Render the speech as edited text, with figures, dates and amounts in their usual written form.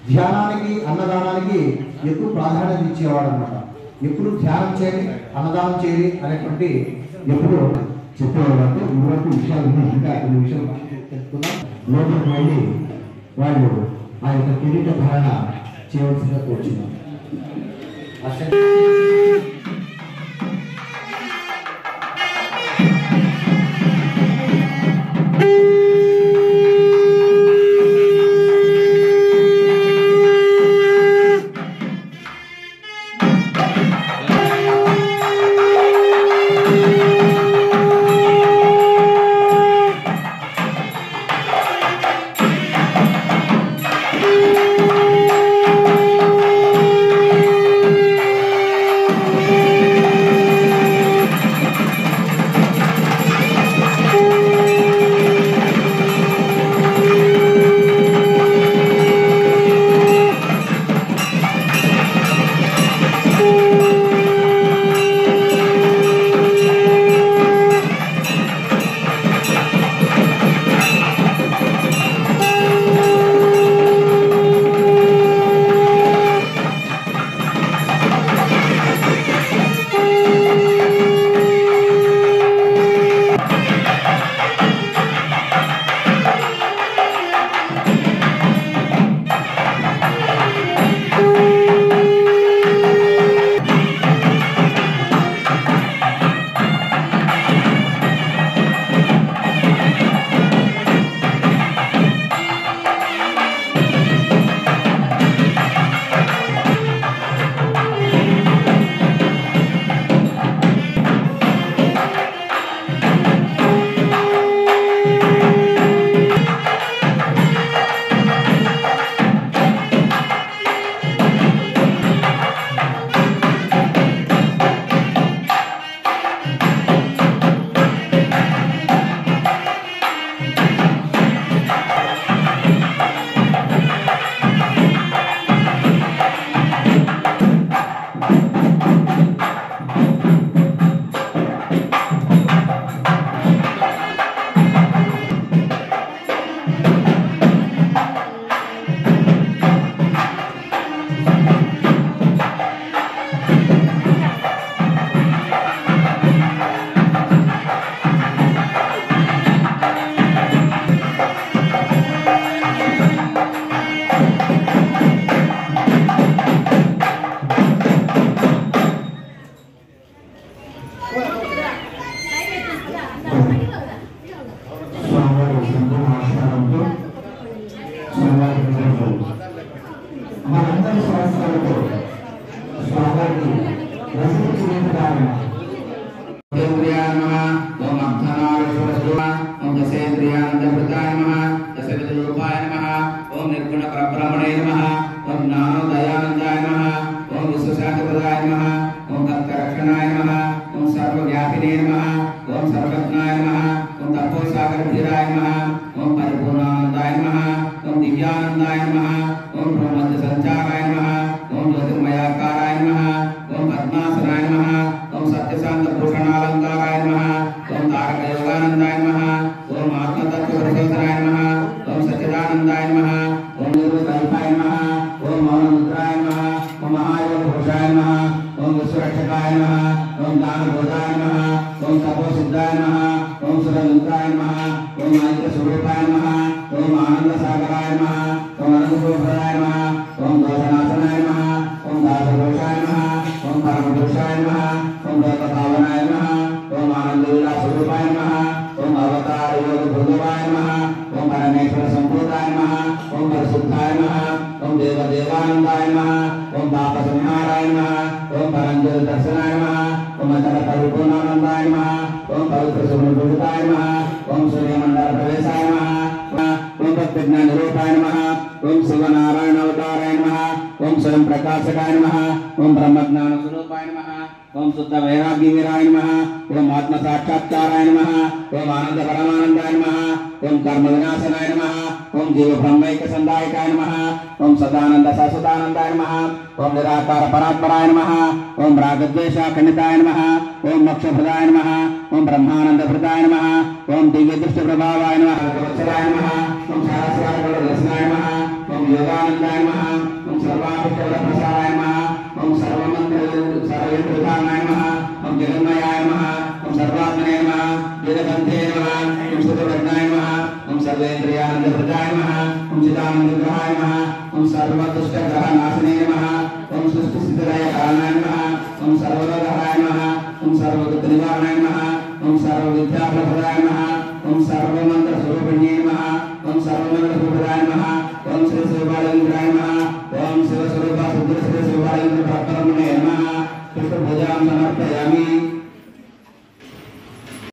ధ్యానానికి అన్నదానానికి ఎక్కువ ప్రాధాన్యత ఇచ్చేవాడు అనమాట. ఎప్పుడు ధ్యానం చేయాలి, అన్నదానం చేయాలి అనేటువంటి ఎప్పుడు చెప్పేవాళ్ళు. ఇవరకు విషయాలు ఇంకా కొన్ని విషయాలు తెలుసుకున్నాం. లోపలికి వెళ్ళి వాళ్ళు ఆ యొక్క కిరీట ధారణ చేయవలసిందిగా కోరుచున్నాం. योगानंदाय नमः ओम सर्वाभिष्टवरप्रसादाय नमः ओम सर्वयंत्रधारणाय नमः ओम जगन्मयाय नमः ओम सर्वात्मने नमः वेदकंठे नमः ओम सुतप्रज्ञाय नमः ओम सर्वेन्द्रियानंदप्रदाय नमः ओम चिदानंदग्रहाय नमः ओम सर्वदुष्टग्रहनाशिने नमः ओम सृष्टिस्थितिलयकारणाय नमः ओम सर्वरोगहराय नमः ओम सर्वदुःखनिवारणाय नमः ओम सर्वविद्याफलप्रदाय नमः ओम सर्वमन्त्रस्वरूपिण्ये नमः ओम सर्वमन्त्रस्वरूपाय नमः ओम श्री शिवबालेन्द्राय नमः ओम शिवस्वरूप सिद्धश्री शिवबालेन्द्र भक्तरमणे नमः पुष्पपूजां समर्पयामि